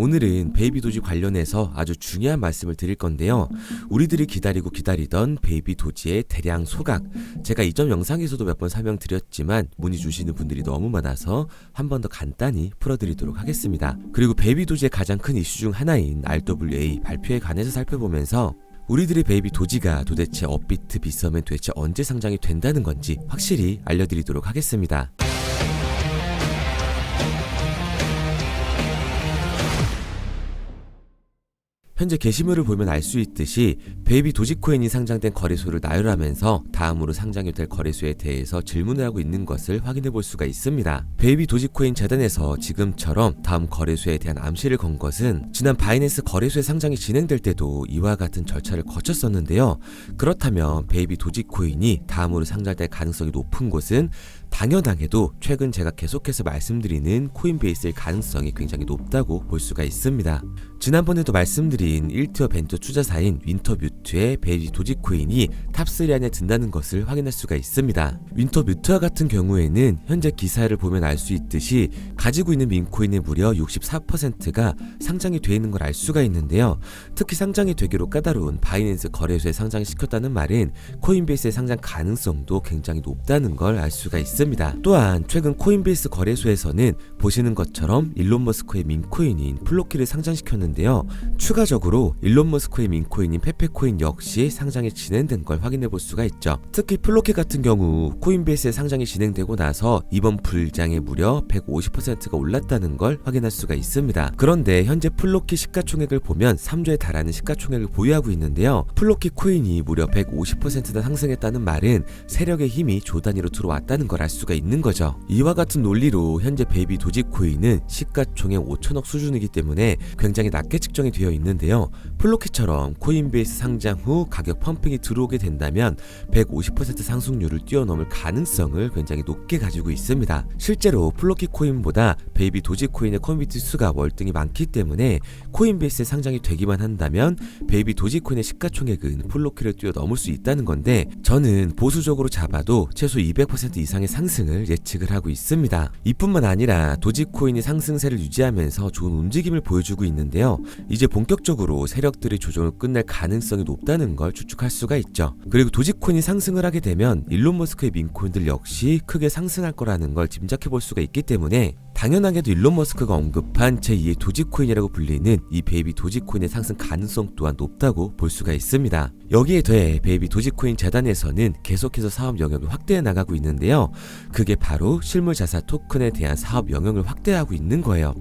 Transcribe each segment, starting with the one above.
오늘은 베이비 도지 관련해서 아주 중요한 말씀을 드릴 건데요. 우리들이 기다리고 기다리던 베이비 도지의 대량 소각, 제가 이전 영상에서도 몇 번 설명드렸지만 문의 주시는 분들이 너무 많아서 한 번 더 간단히 풀어드리도록 하겠습니다. 그리고 베이비 도지의 가장 큰 이슈 중 하나인 RWA 발표에 관해서 살펴보면서 우리들의 베이비 도지가 도대체 업비트 빗썸엔 도대체 언제 상장이 된다는 건지 확실히 알려드리도록 하겠습니다. 현재 게시물을 보면 알 수 있듯이 베이비 도지코인이 상장된 거래소를 나열하면서 다음으로 상장이 될 거래소에 대해서 질문을 하고 있는 것을 확인해 볼 수가 있습니다. 베이비 도지코인 재단에서 지금처럼 다음 거래소에 대한 암시를 건 것은 지난 바이낸스 거래소의 상장이 진행될 때도 이와 같은 절차를 거쳤었는데요. 그렇다면 베이비 도지코인이 다음으로 상장될 가능성이 높은 곳은 당연하게도 최근 제가 계속해서 말씀드리는 코인베이스일 가능성이 굉장히 높다고 볼 수가 있습니다. 지난번에도 말씀드린 1티어 벤처 투자사인 윈터뮤트의 베이비 도지코인이 탑3 안에 든다는 것을 확인할 수가 있습니다. 윈터뮤트와 같은 경우에는 현재 기사를 보면 알 수 있듯이 가지고 있는 민코인의 무려 64%가 상장이 되어 있는 걸 알 수가 있는데요. 특히 상장이 되기로 까다로운 바이낸스 거래소에 상장시켰다는 말은 코인베이스의 상장 가능성도 굉장히 높다는 걸 알 수가 있습니다. 또한 최근 코인베이스 거래소에서는 보시는 것처럼 일론 머스크의 민코인인 플로키를 상장시켰는데요. 추가적으로 일론 머스크의 민코인인 페페코인 역시 상장이 진행된 걸 확인해 볼 수가 있죠. 특히 플로키 같은 경우 코인베이스의 상장이 진행되고 나서 이번 불장에 무려 150%가 올랐다는 걸 확인할 수가 있습니다. 그런데 현재 플로키 시가총액을 보면 3조에 달하는 시가총액을 보유하고 있는데요. 플로키 코인이 무려 150%나 상승했다는 말은 세력의 힘이 조 단위로 들어왔다는 걸 알 수가 있는 거죠. 이와 같은 논리로 현재 베이비 도지코인은 시가총액 5천억 수준이기 때문에 굉장히 낮게 측정이 되어 있는데요. 플로키처럼 코인베이스 상장 후 가격 펌핑이 들어오게 된다면 150% 상승률을 뛰어넘을 가능성을 굉장히 높게 가지고 있습니다. 실제로 플로키 코인보다 베이비 도지코인의 커뮤니티 수가 월등히 많기 때문에 코인베이스에 상장이 되기만 한다면 베이비 도지코인의 시가총액은 플로키를 뛰어넘을 수 있다는 건데, 저는 보수적으로 잡아도 최소 200% 이상의 상승을 예측을 하고 있습니다. 이뿐만 아니라 도지코인이 상승세를 유지하면서 좋은 움직임을 보여주고 있는데요. 이제 본격적으로 세력들의 조정을 끝낼 가능성이 높다는 걸 추측할 수가 있죠. 그리고 도지코인이 상승을 하게 되면 일론 머스크의 민코인들 역시 크게 상승할 거라는 걸 짐작해 볼 수가 있기 때문에 당연하게도 일론 머스크가 언급한 제2의 도지코인이라고 불리는 이 베이비 도지코인의 상승 가능성 또한 높다고 볼 수가 있습니다. 여기에 더해 베이비 도지코인 재단에서는 계속해서 사업 영역을 확대해 나가고 있는데요. 그게 바로 실물자산 토큰에 대한 사업 영역을 확대하고 있는 거예요.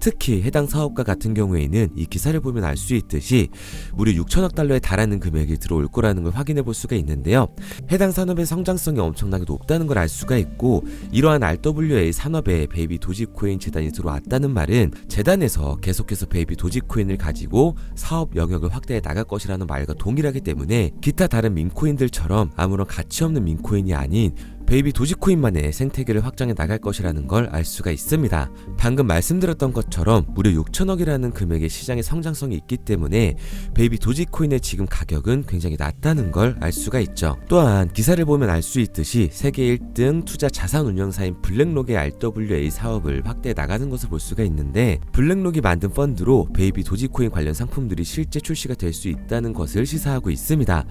특히 해당 사업가 같은 경우에는 이 기사를 보면 알 수 있듯이 무려 6천억 달러에 달하는 금액이 들어올 거라는 걸 확인해 볼 수가 있는데요. 해당 산업의 성장성이 엄청나게 높다는 걸 알 수가 있고, 이러한 RWA 산업에 베이비 도지코인 재단이 들어왔다는 말은 재단에서 계속해서 베이비 도지코인을 가지고 사업 영역을 확대해 나갈 것이라는 말과 동일하기 때문에 기타 다른 민코인들처럼 아무런 가치 없는 민코인이 아닌 베이비 도지코인만의 생태계를 확장해 나갈 것이라는 걸 알 수가 있습니다. 방금 말씀드렸던 것처럼 무려 6천억이라는 금액의 시장의 성장성이 있기 때문에 베이비 도지코인의 지금 가격은 굉장히 낮다는 걸 알 수가 있죠. 또한 기사를 보면 알 수 있듯이 세계 1등 투자 자산 운영사인 블랙록의 RWA 사업을 확대해 나가는 것을 볼 수가 있는데, 블랙록이 만든 펀드로 베이비 도지코인 관련 상품들이 실제 출시가 될 수 있다는 것을 시사하고 있습니다.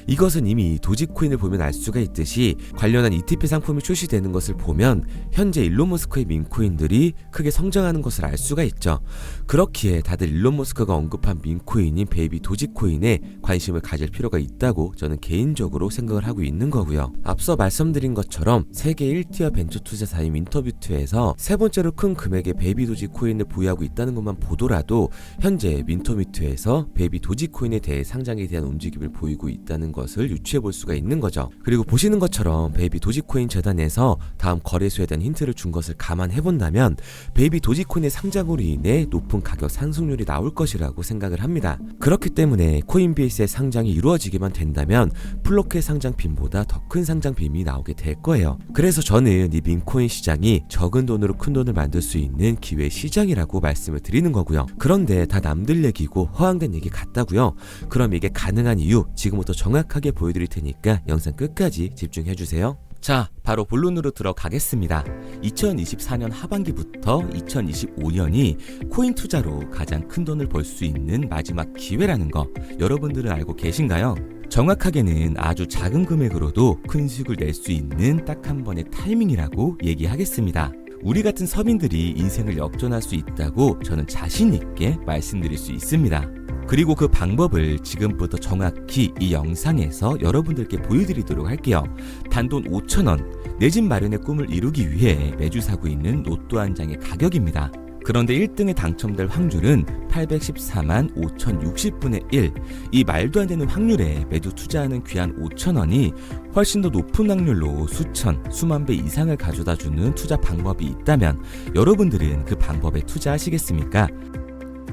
이것은 이미 도지코인을 보면 알 수가 있듯이 관련한 ETP 상품이 출시되는 것을 보면 현재 일론 머스크의 민코인들이 크게 성장하는 것을 알 수가 있죠. 그렇기에 다들 일론 머스크가 언급한 민코인인 베이비 도지코인에 관심을 가질 필요가 있다고 저는 개인적으로 생각을 하고 있는 거고요. 앞서 말씀드린 것처럼 세계 1티어 벤처 투자사인 윈터뮤트에서 세 번째로 큰 금액의 베이비 도지코인을 보유하고 있다는 것만 보더라도 현재 윈터뮤트에서 베이비 도지코인에 대해 상장에 대한 움직임을 보이고 있다는 것을 유추해 볼 수가 있는 거죠. 그리고 보시는 것처럼 베이비 도지코인 재단에서 다음 거래소에 대한 힌트를 준 것을 감안해 본다면 베이비 도지코인의 상장으로 인해 높은 가격 상승률이 나올 것이라고 생각을 합니다. 그렇기 때문에 코인베이스의 상장이 이루어지기만 된다면 플로크의 상장 빔보다 더 큰 상장 빔이 나오게 될 거예요. 그래서 저는 이 민코인 시장이 적은 돈으로 큰 돈을 만들 수 있는 기회 시장이라고 말씀을 드리는 거고요. 그런데 다 남들 얘기고 허황된 얘기 같다고요? 그럼 이게 가능한 이유 지금부터 정확하게 보여드릴 테니까 영상 끝까지 집중해 주세요. 자, 바로 본론으로 들어가겠습니다. 2024년 하반기부터 2025년이 코인 투자로 가장 큰 돈을 벌 수 있는 마지막 기회라는 거 여러분들은 알고 계신가요? 정확하게는 아주 작은 금액으로도 큰 수익을 낼 수 있는 딱 한 번의 타이밍이라고 얘기하겠습니다. 우리 같은 서민들이 인생을 역전할 수 있다고 저는 자신 있게 말씀드릴 수 있습니다. 그리고 그 방법을 지금부터 정확히 이 영상에서 여러분들께 보여드리도록 할게요. 단돈 5,000원, 내 집 마련의 꿈을 이루기 위해 매주 사고 있는 로또 한 장의 가격입니다. 그런데 1등에 당첨될 확률은 814만 5060분의 1. 이 말도 안 되는 확률에 매주 투자하는 귀한 5,000원이 훨씬 더 높은 확률로 수천, 수만 배 이상을 가져다주는 투자 방법이 있다면 여러분들은 그 방법에 투자하시겠습니까?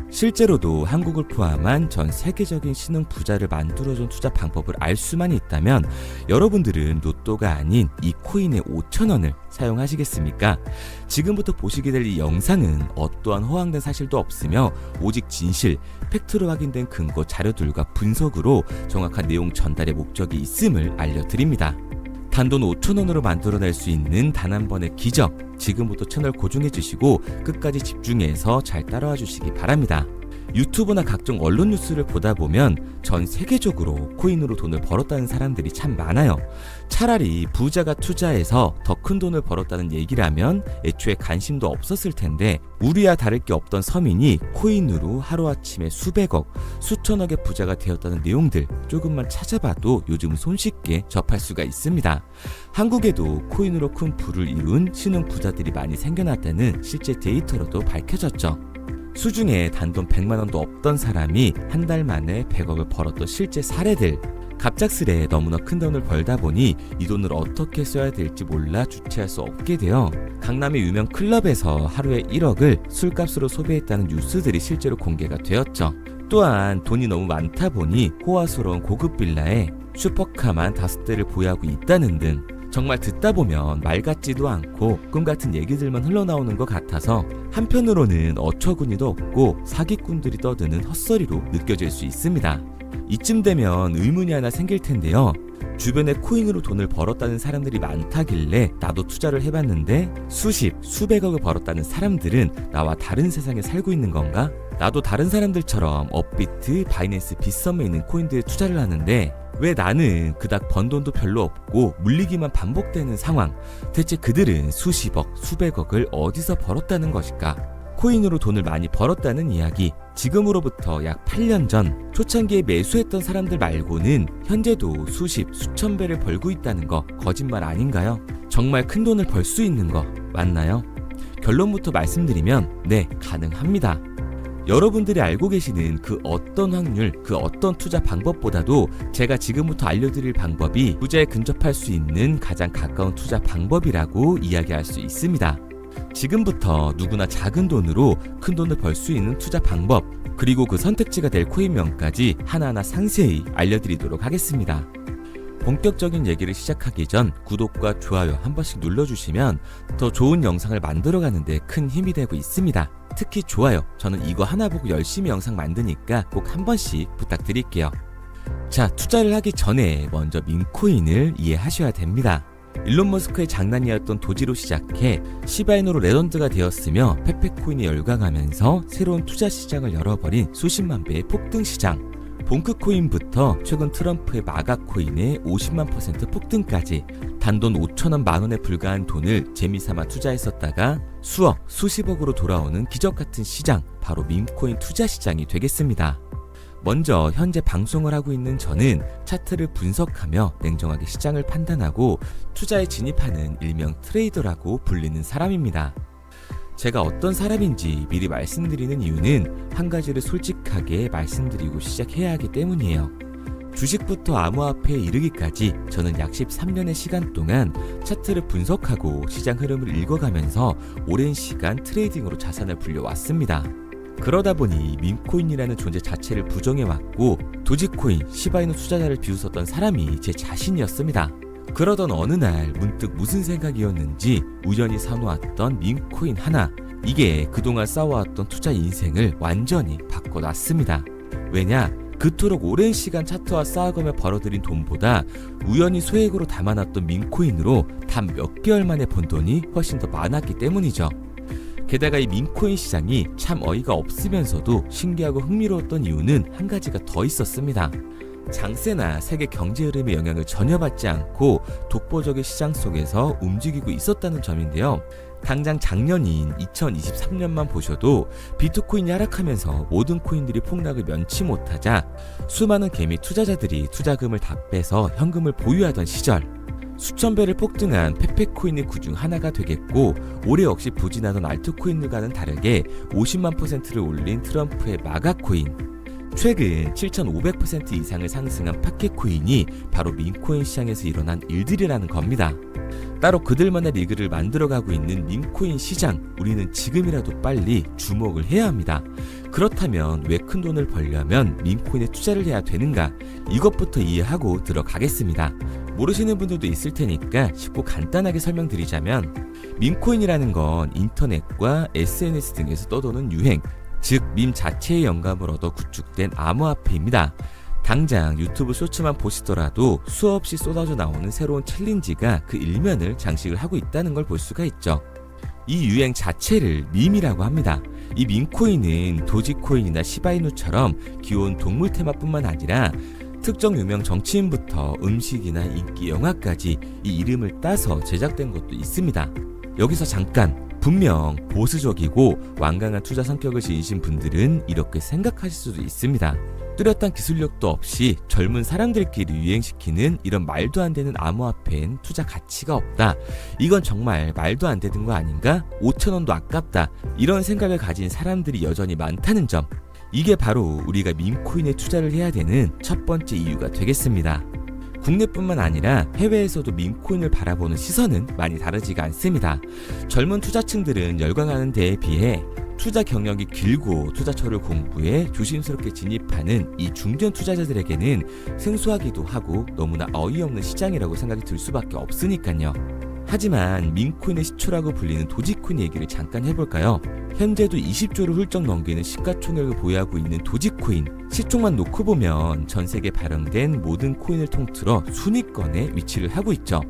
실제로도 한국을 포함한 전 세계적인 신흥 부자를 만들어준 투자 방법을 알 수만 있다면 여러분들은 로또가 아닌 이 코인의 5,000원을 사용하시겠습니까? 지금부터 보시게 될 이 영상은 어떠한 허황된 사실도 없으며 오직 진실, 팩트로 확인된 근거 자료들과 분석으로 정확한 내용 전달의 목적이 있음을 알려드립니다. 단돈 5,000원으로 만들어낼 수 있는 단 한 번의 기적, 지금부터 채널 고정해 주시고 끝까지 집중해서 잘 따라와 주시기 바랍니다. 유튜브나 각종 언론 뉴스를 보다 보면 전 세계적으로 코인으로 돈을 벌었다는 사람들이 참 많아요. 차라리 부자가 투자해서 더 큰 돈을 벌었다는 얘기라면 애초에 관심도 없었을 텐데 우리와 다를 게 없던 서민이 코인으로 하루아침에 수백억, 수천억의 부자가 되었다는 내용들 조금만 찾아봐도 요즘 손쉽게 접할 수가 있습니다. 한국에도 코인으로 큰 부를 이룬 신흥 부자들이 많이 생겨났다는 실제 데이터로도 밝혀졌죠. 수중에 단돈 100만원도 없던 사람이 한 달 만에 100억을 벌었던 실제 사례들. 갑작스레 너무나 큰 돈을 벌다 보니 이 돈을 어떻게 써야 될지 몰라 주체할 수 없게 되어 강남의 유명 클럽에서 하루에 1억을 술값으로 소비했다는 뉴스들이 실제로 공개가 되었죠. 또한 돈이 너무 많다 보니 호화스러운 고급 빌라에 슈퍼카만 5대를 보유하고 있다는 등 정말 듣다 보면 말 같지도 않고 꿈 같은 얘기들만 흘러나오는 것 같아서 한편으로는 어처구니도 없고 사기꾼들이 떠드는 헛소리로 느껴질 수 있습니다. 이쯤 되면 의문이 하나 생길 텐데요. 주변에 코인으로 돈을 벌었다는 사람들이 많다길래 나도 투자를 해봤는데 수십, 수백억을 벌었다는 사람들은 나와 다른 세상에 살고 있는 건가? 나도 다른 사람들처럼 업비트, 바이낸스, 빗썸에 있는 코인들에 투자를 하는데 왜 나는 그닥 번 돈도 별로 없고 물리기만 반복되는 상황? 대체 그들은 수십억, 수백억을 어디서 벌었다는 것일까? 코인으로 돈을 많이 벌었다는 이야기, 지금으로부터 약 8년 전 초창기에 매수했던 사람들 말고는 현재도 수십, 수천 배를 벌고 있다는 거 거짓말 아닌가요? 정말 큰 돈을 벌 수 있는 거 맞나요? 결론부터 말씀드리면 네, 가능합니다. 여러분들이 알고 계시는 그 어떤 확률, 그 어떤 투자 방법보다도 제가 지금부터 알려드릴 방법이 부자에 근접할 수 있는 가장 가까운 투자 방법이라고 이야기할 수 있습니다. 지금부터 누구나 작은 돈으로 큰 돈을 벌 수 있는 투자 방법, 그리고 그 선택지가 될 코인명까지 하나하나 상세히 알려드리도록 하겠습니다. 본격적인 얘기를 시작하기 전 구독과 좋아요 한 번씩 눌러주시면 더 좋은 영상을 만들어가는데 큰 힘이 되고 있습니다. 특히 좋아요, 저는 이거 하나 보고 열심히 영상 만드니까 꼭 한 번씩 부탁드릴게요. 자, 투자를 하기 전에 먼저 밈코인을 이해하셔야 됩니다. 일론 머스크의 장난이었던 도지로 시작해 시바이누로 레전드가 되었으며 페페코인이 열광하면서 새로운 투자 시장을 열어버린 수십만 배의 폭등 시장. 봉크코인부터 최근 트럼프의 마가코인의 50만 % 폭등까지 단돈 5,000원 만원에 불과한 돈을 재미삼아 투자했었다가 수억, 수십억으로 돌아오는 기적같은 시장, 바로 밈코인 투자 시장이 되겠습니다. 먼저 현재 방송을 하고 있는 저는 차트를 분석하며 냉정하게 시장을 판단하고 투자에 진입하는 일명 트레이더라고 불리는 사람입니다. 제가 어떤 사람인지 미리 말씀드리는 이유는 한 가지를 솔직하게 말씀드리고 시작해야 하기 때문이에요. 주식부터 암호화폐에 이르기까지 저는 약 13년의 시간 동안 차트를 분석하고 시장 흐름을 읽어가면서 오랜 시간 트레이딩으로 자산을 불려왔습니다. 그러다 보니 밈코인이라는 존재 자체를 부정해왔고 도지코인, 시바이누 투자자를 비웃었던 사람이 제 자신이었습니다. 그러던 어느 날 문득 무슨 생각이었는지 우연히 사놓았던 밈코인 하나, 이게 그동안 쌓아왔던 투자 인생을 완전히 바꿔놨습니다. 왜냐? 그토록 오랜 시간 차트와 쌓아가며 벌어들인 돈보다 우연히 소액으로 담아놨던 민코인으로 단 몇 개월 만에 번 돈이 훨씬 더 많았기 때문이죠. 게다가 이 민코인 시장이 참 어이가 없으면서도 신기하고 흥미로웠던 이유는 한 가지가 더 있었습니다. 장세나 세계 경제 흐름의 영향을 전혀 받지 않고 독보적인 시장 속에서 움직이고 있었다는 점인데요. 당장 작년인 2023년만 보셔도 비트코인이 하락하면서 모든 코인들이 폭락을 면치 못하자 수많은 개미 투자자들이 투자금을 다 빼서 현금을 보유하던 시절, 수천 배를 폭등한 페페코인이 그중 하나가 되겠고, 올해 역시 부진하던 알트코인들과는 다르게 50만 %를 올린 트럼프의 마가코인, 최근 7,500% 이상을 상승한 파켓코인이 바로 민코인 시장에서 일어난 일들이라는 겁니다. 따로 그들만의 리그를 만들어가고 있는 민코인 시장, 우리는 지금이라도 빨리 주목을 해야 합니다. 그렇다면 왜 큰 돈을 벌려면 민코인에 투자를 해야 되는가? 이것부터 이해하고 들어가겠습니다. 모르시는 분들도 있을 테니까 쉽고 간단하게 설명드리자면, 민코인이라는 건 인터넷과 SNS 등에서 떠도는 유행, 즉 밈 자체의 영감을 얻어 구축된 암호화폐입니다. 당장 유튜브 쇼츠만 보시더라도 수없이 쏟아져 나오는 새로운 챌린지가 그 일면을 장식을 하고 있다는 걸 볼 수가 있죠. 이 유행 자체를 밈이라고 합니다. 이 밈코인은 도지코인이나 시바이누처럼 귀여운 동물 테마뿐만 아니라 특정 유명 정치인부터 음식이나 인기 영화까지 이 이름을 따서 제작된 것도 있습니다. 여기서 잠깐, 분명 보수적이고 완강한 투자 성격을 지니신 분들은 이렇게 생각하실 수도 있습니다. 뚜렷한 기술력도 없이 젊은 사람들끼리 유행시키는 이런 말도 안 되는 암호화폐엔 투자 가치가 없다. 이건 정말 말도 안 되는 거 아닌가? 5,000원도 아깝다. 이런 생각을 가진 사람들이 여전히 많다는 점. 이게 바로 우리가 밈코인에 투자를 해야 되는 첫 번째 이유가 되겠습니다. 국내뿐만 아니라 해외에서도 밈코인을 바라보는 시선은 많이 다르지가 않습니다. 젊은 투자층들은 열광하는 데에 비해 투자 경력이 길고 투자처를 공부해 조심스럽게 진입하는 이 중견 투자자들에게는 생소하기도 하고 너무나 어이없는 시장이라고 생각이 들 수밖에 없으니까요. 하지만 밈코인의 시초라고 불리는 도지코인 얘기를 잠깐 해볼까요? 현재도 20조를 훌쩍 넘기는 시가총액을 보유하고 있는 도지코인, 시총만 놓고 보면 전 세계에 발행된 모든 코인을 통틀어 순위권에 위치를 하고 있죠.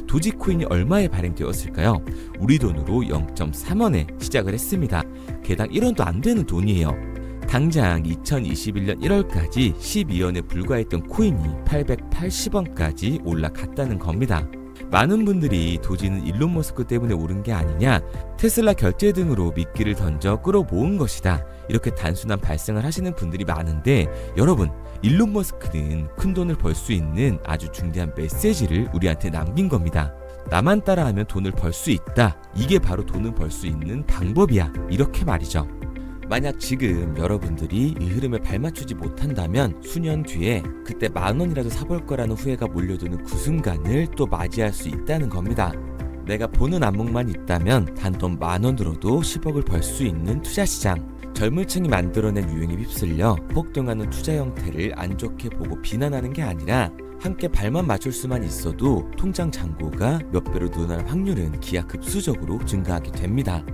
도지코인이 얼마에 발행되었을까요? 우리 돈으로 0.3원에 시작을 했습니다. 개당 1원도 안 되는 돈이에요. 당장 2021년 1월까지 12원에 불과했던 코인이 880원까지 올라갔다는 겁니다. 많은 분들이 도지는 일론 머스크 때문에 오른 게 아니냐, 테슬라 결제 등으로 미끼를 던져 끌어모은 것이다, 이렇게 단순한 발생을 하시는 분들이 많은데, 여러분, 일론 머스크는 큰 돈을 벌 수 있는 아주 중대한 메시지를 우리한테 남긴 겁니다. 나만 따라하면 돈을 벌 수 있다. 이게 바로 돈을 벌 수 있는 방법이야. 이렇게 말이죠. 만약 지금 여러분들이 이 흐름에 발맞추지 못한다면 수년 뒤에 그때 10,000원이라도 사볼 거라는 후회가 몰려드는 그 순간을 또 맞이할 수 있다는 겁니다. 내가 보는 안목만 있다면 단돈 10,000원 들어도 10억을 벌 수 있는 투자시장. 젊은 층이 만들어낸 유행에 휩쓸려 폭등하는 투자 형태를 안 좋게 보고 비난하는 게 아니라, 함께 발만 맞출 수만 있어도 통장 잔고가 몇 배로 늘어날 확률은 기하급수적으로 증가하게 됩니다.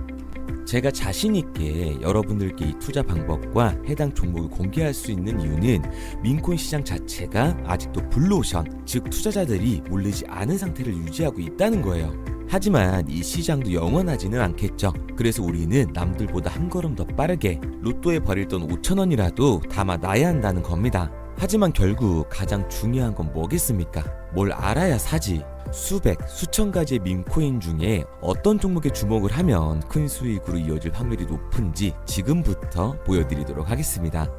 제가 자신있게 여러분들께 이 투자 방법과 해당 종목을 공개할 수 있는 이유는 민코인 시장 자체가 아직도 블루오션, 즉 투자자들이 몰리지 않은 상태를 유지하고 있다는 거예요. 하지만 이 시장도 영원하지는 않겠죠. 그래서 우리는 남들보다 한 걸음 더 빠르게 로또에 버릴 돈 5,000원이라도 담아놔야 한다는 겁니다. 하지만 결국 가장 중요한 건 뭐겠습니까? 뭘 알아야 사지. 수백, 수천 가지의 밈코인 중에 어떤 종목에 주목을 하면 큰 수익으로 이어질 확률이 높은지 지금부터 보여드리도록 하겠습니다.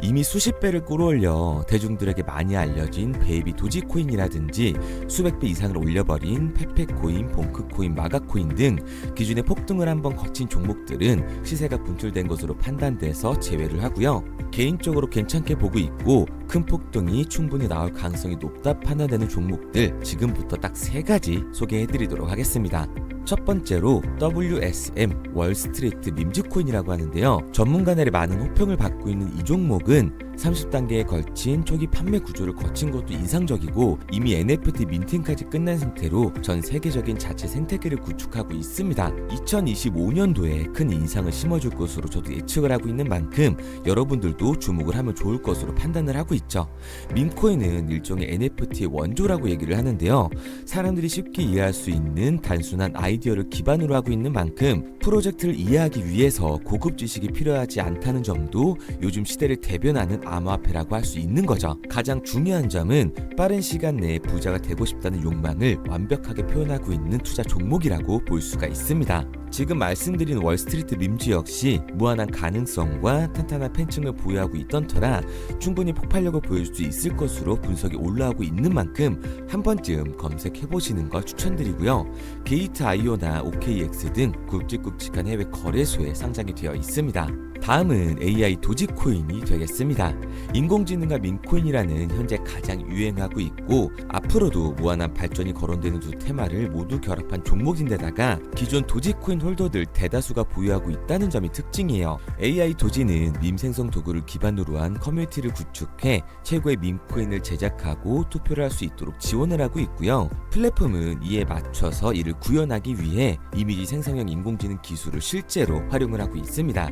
이미 수십 배를 끌어올려 대중들에게 많이 알려진 베이비 도지코인이라든지 수백 배 이상을 올려버린 페페코인, 봉크코인, 마가코인 등 기존의 폭등을 한번 거친 종목들은 시세가 분출된 것으로 판단돼서 제외를 하고요. 개인적으로 괜찮게 보고 있고 큰 폭등이 충분히 나올 가능성이 높다 판단되는 종목들 지금부터 딱 3가지 소개해드리도록 하겠습니다. 첫 번째로 WSM 월스트리트 밈즈코인이라고 하는데요. 전문가들의 많은 호평을 받고 있는 이 종목은 30단계에 걸친 초기 판매 구조를 거친 것도 인상적이고 이미 NFT 민팅까지 끝난 상태로 전 세계적인 자체 생태계를 구축하고 있습니다. 2025년도에 큰 인상을 심어줄 것으로 저도 예측을 하고 있는 만큼 여러분들도 주목을 하면 좋을 것으로 판단을 하고 있죠. 밈코인은 일종의 NFT의 원조라고 얘기를 하는데요. 사람들이 쉽게 이해할 수 있는 단순한 아이디어를 기반으로 하고 있는 만큼 프로젝트를 이해하기 위해서 고급 지식이 필요하지 않다는 점도 요즘 시대를 대변하는 암호화폐라고 할 수 있는 거죠. 가장 중요한 점은 빠른 시간 내에 부자가 되고 싶다는 욕망을 완벽하게 표현하고 있는 투자 종목이라고 볼 수가 있습니다. 지금 말씀드린 월스트리트 밈즈 역시 무한한 가능성과 탄탄한 팬층을 보유하고 있던 터라 충분히 폭발력을 보여줄 수 있을 것으로 분석이 올라오고 있는 만큼 한 번쯤 검색해보시는 걸 추천드리고요. 게이트.io나 OKX 등 굵직굵직한 해외 거래소에 상장이 되어 있습니다. 다음은 AI 도지코인이 되겠습니다. 인공지능과 민코인이라는 현재 가장 유행하고 있고 앞으로도 무한한 발전이 거론되는 두 테마를 모두 결합한 종목인데다가 기존 도지코인 홀더들 대다수가 보유하고 있다는 점이 특징이에요. AI 도지는 밈 생성 도구를 기반으로 한 커뮤니티를 구축해 최고의 밈코인을 제작하고 투표를 할 수 있도록 지원을 하고 있고요. 플랫폼은 이에 맞춰서 이를 구현하기 위해 이미지 생성형 인공지능 기술을 실제로 활용을 하고 있습니다.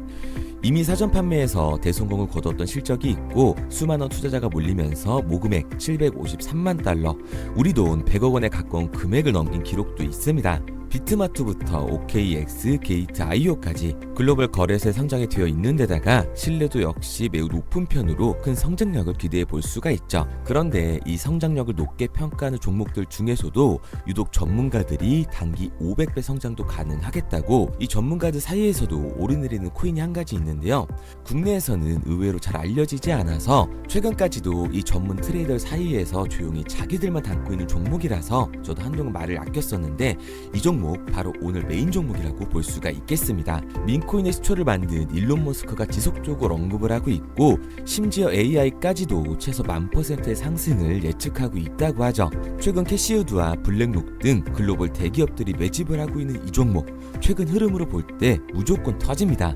이미 사전 판매에서 대성공을 거뒀던 실적이 있고 수만원 투자자가 몰리면서 모금액 753만 달러, 우리 돈 100억 원에 가까운 금액을 넘긴 기록도 있습니다. 비트마트부터 OKX, 게이트.io까지 글로벌 거래소에 상장이 되어 있는 데다가 신뢰도 역시 매우 높은 편으로 큰 성장력을 기대해 볼 수가 있죠. 그런데 이 성장력을 높게 평가하는 종목들 중에서도 유독 전문가들이 단기 500배 성장도 가능하겠다고 이 전문가들 사이에서도 오르내리는 코인이 한 가지 있는데요. 국내에서는 의외로 잘 알려지지 않아서 최근까지도 이 전문 트레이더 사이에서 조용히 자기들만 담고 있는 종목이라서 저도 한동안 말을 아꼈었는데 이 종목 바로 오늘 메인 종목이라고 볼 수가 있겠습니다. 민코인의 시초를 만든 일론 머스크가 지속적으로 언급을 하고 있고 심지어 AI까지도 최소 1000%의 상승을 예측하고 있다고 하죠. 최근 캐시우드와 블랙록 등 글로벌 대기업들이 매집을 하고 있는 이 종목 최근 흐름으로 볼 때 무조건 터집니다.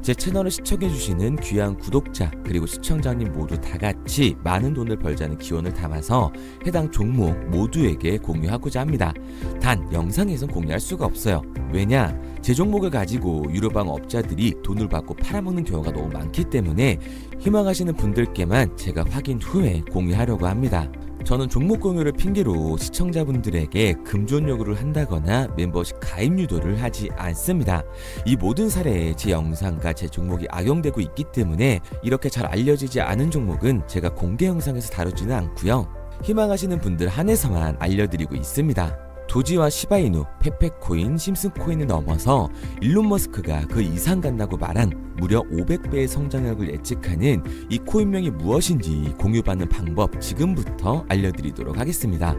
제 채널을 시청해주시는 귀한 구독자 그리고 시청자님 모두 다같이 많은 돈을 벌자는 기원을 담아서 해당 종목 모두에게 공유하고자 합니다. 단 영상에선 공유할 수가 없어요. 왜냐? 제 종목을 가지고 유료방 업자들이 돈을 받고 팔아먹는 경우가 너무 많기 때문에 희망하시는 분들께만 제가 확인 후에 공유하려고 합니다. 저는 종목 공유를 핑계로 시청자분들에게 금전 요구를 한다거나 멤버십 가입 유도를 하지 않습니다. 이 모든 사례에 제 영상과 제 종목이 악용되고 있기 때문에 이렇게 잘 알려지지 않은 종목은 제가 공개 영상에서 다루지는 않고요. 희망하시는 분들 한해서만 알려드리고 있습니다. 도지와 시바이누, 페페코인, 심슨코인을 넘어서 일론 머스크가 그 이상 간다고 말한 무려 500배의 성장력을 예측하는 이 코인명이 무엇인지 공유받는 방법 지금부터 알려드리도록 하겠습니다.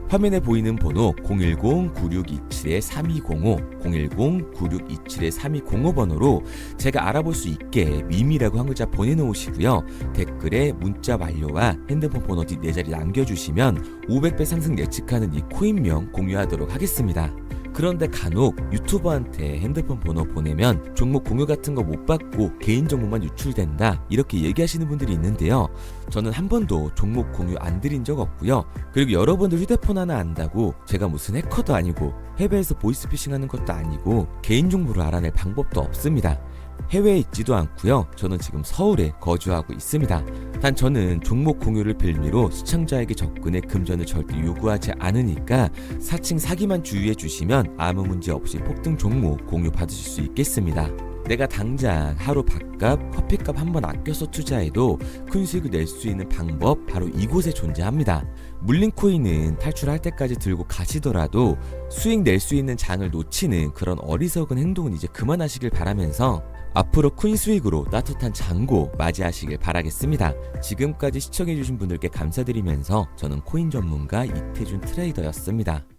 화면에 보이는 번호 010-9627-3205, 010-9627-3205 번호로 제가 알아볼 수 있게 밈이라고 한 글자 보내놓으시고요. 댓글에 문자 완료와 핸드폰 번호 뒷 4자리 남겨주시면 500배 상승 예측하는 이 코인명 공유하도록 하겠습니다. 그런데 간혹 유튜버한테 핸드폰 번호 보내면 종목 공유 같은 거 못 받고 개인 정보만 유출된다 이렇게 얘기하시는 분들이 있는데요. 저는 한 번도 종목 공유 안 드린 적 없고요. 그리고 여러분들 휴대폰 하나 안다고 제가 무슨 해커도 아니고 해외에서 보이스피싱 하는 것도 아니고 개인 정보를 알아낼 방법도 없습니다. 해외에 있지도 않고요. 저는 지금 서울에 거주하고 있습니다. 단 저는 종목 공유를 빌미로 시청자에게 접근의 금전을 절대 요구하지 않으니까 사칭 사기만 주의해 주시면 아무 문제 없이 폭등 종목 공유 받으실 수 있겠습니다. 내가 당장 하루 밥값, 커피값 한번 아껴서 투자해도 큰 수익을 낼 수 있는 방법 바로 이곳에 존재합니다. 물린 코인은 탈출할 때까지 들고 가시더라도 수익 낼 수 있는 장을 놓치는 그런 어리석은 행동은 이제 그만하시길 바라면서 앞으로 큰 수익으로 따뜻한 장고 맞이하시길 바라겠습니다. 지금까지 시청해주신 분들께 감사드리면서 저는 코인 전문가 이태준 트레이더였습니다.